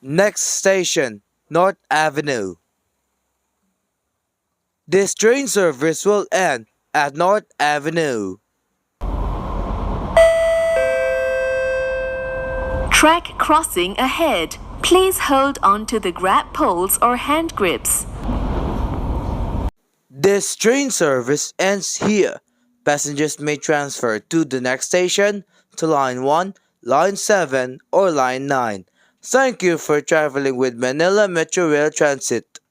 Next station, North Avenue. This train service will end at North Avenue. Track crossing ahead. Please hold on to the grab poles or hand grips. This train service ends here. Passengers may transfer to the next station, to Line 1, Line 7, or Line 9. Thank you for traveling with Manila Metro Rail Transit.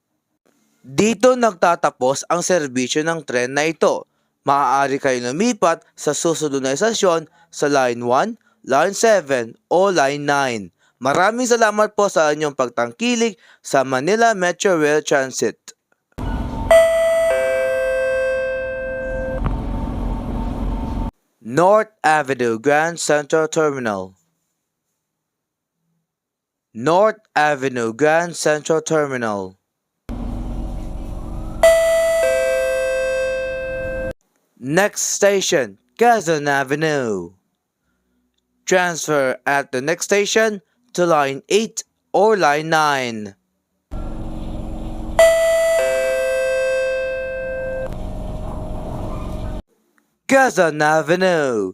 Dito nagtatapos ang serbisyo ng tren na ito. Maaari kayo lumipat sa susunod na estasyon sa Line 1, Line 7 o Line 9. Maraming salamat po sa inyong pagtangkilik sa Manila Metro Rail Transit. North Avenue Grand Central Terminal. North Avenue Grand Central Terminal. Next station, Quezon Avenue. Transfer at the next station to Line 8 or Line 9. Quezon Avenue.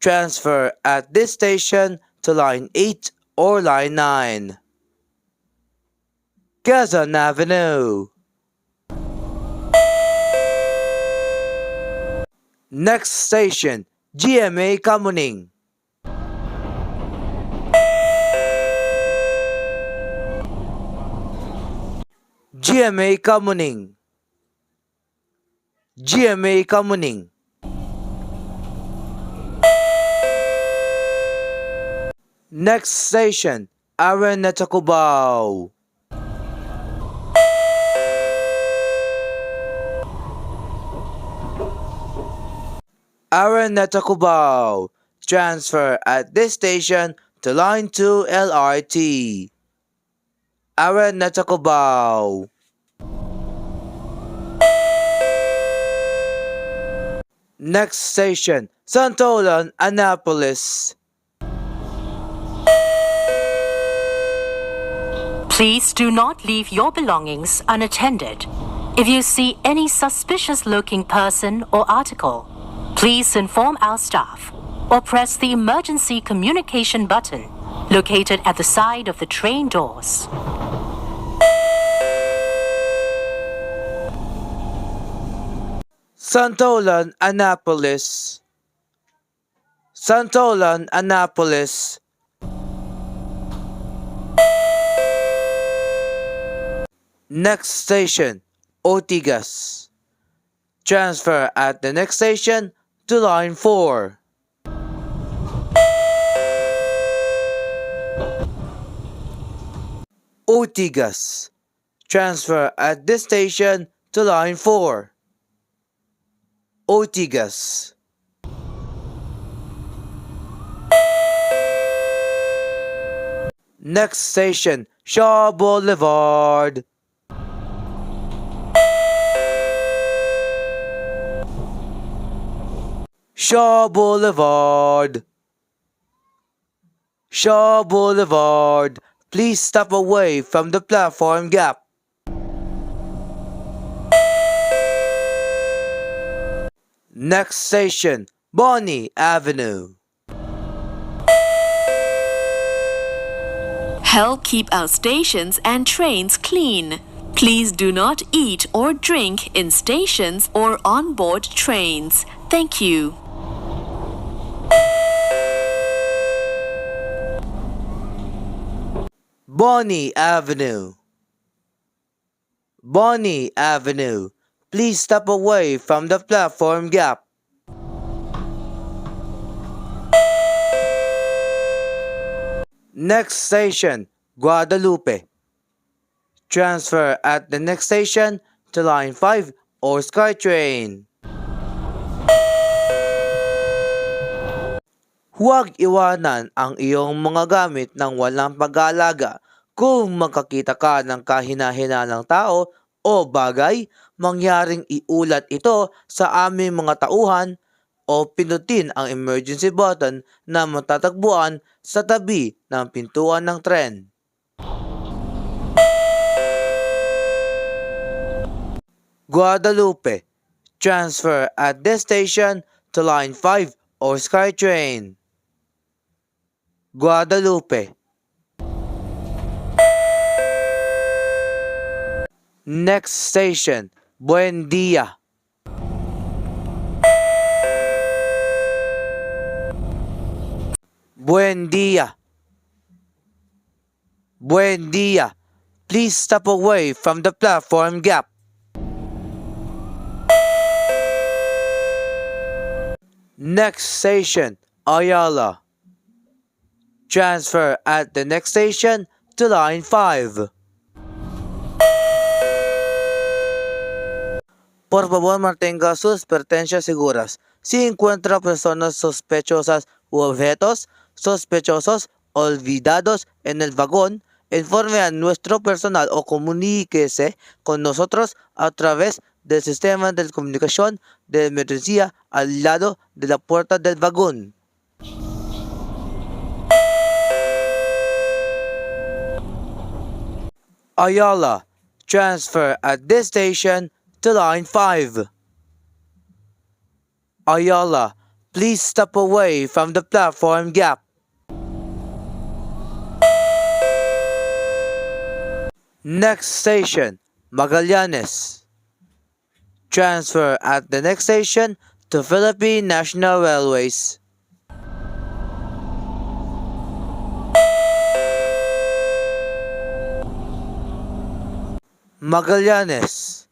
Transfer at this station to Line 8 or Line 9. Quezon Avenue. Next station, GMA Kamuning. GMA Kamuning. GMA Kamuning. Next station, Araneta Cubao. Araneta Cubao. Transfer at this station to Line 2 LRT. Araneta Cubao. Next station, Santolan, Annapolis. Please do not leave your belongings unattended. If you see any suspicious-looking person or article, please inform our staff or press the emergency communication button located at the side of the train doors. Santolan, Annapolis. Santolan, Annapolis. Next station, Ortigas. Transfer at the next station to Line 4. Ortigas. Transfer at this station to Line 4. Ortigas. Next station, Shaw Boulevard. Shaw Boulevard. Shaw Boulevard. Please step away from the platform gap. Next station, Bonnie Avenue. Help keep our stations and trains clean. Please do not eat or drink in stations or on board trains. Thank you. Bonnie Avenue. Bonnie Avenue. Please step away from the platform gap. Next station, Guadalupe. Transfer at the next station to Line 5 or SkyTrain. Huwag iwanan ang iyong mga gamit ng walang pag-aalaga. Kung makakita ka ng kahina-hinalang tao o bagay, mangyaring iulat ito sa aming mga tauhan o pinutin ang emergency button na matatagpuan sa tabi ng pintuan ng tren. Guadalupe. Transfer at this station to Line 5 or SkyTrain. Guadalupe. Next station, Buendia. Buendia. Buendia. Please step away from the platform gap. Next station, Ayala. Transfer at the next station to Line 5. Por favor, mantenga sus pertenencias seguras. Si encuentra personas sospechosas u objetos sospechosos olvidados en el vagón, informe a nuestro personal o comuníquese con nosotros a través del sistema de comunicación de emergencia al lado de la puerta del vagón. Ayala, transfer at this station to Line 5. Ayala, please step away from the platform gap. Next station, Magallanes. Transfer at the next station to Philippine National Railways. Magallanes.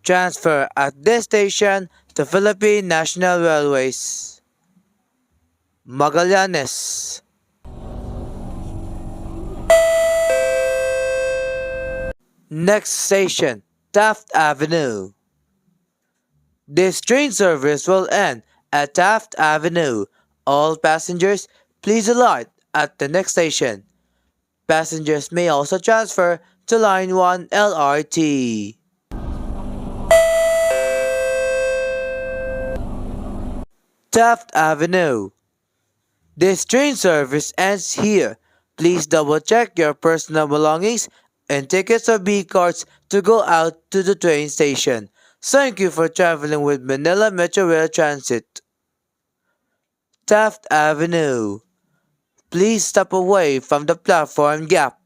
Transfer at this station to Philippine National Railways. Magallanes. Next station, Taft Avenue. This train service will end at Taft Avenue. All passengers, please alight at the next station. Passengers may also transfer to Line 1 LRT. Taft Avenue. This train service ends here. Please double check your personal belongings and tickets or B cards to go out to the train station. Thank you for traveling with Manila Metro Rail Transit. Taft Avenue. Please step away from the platform gap.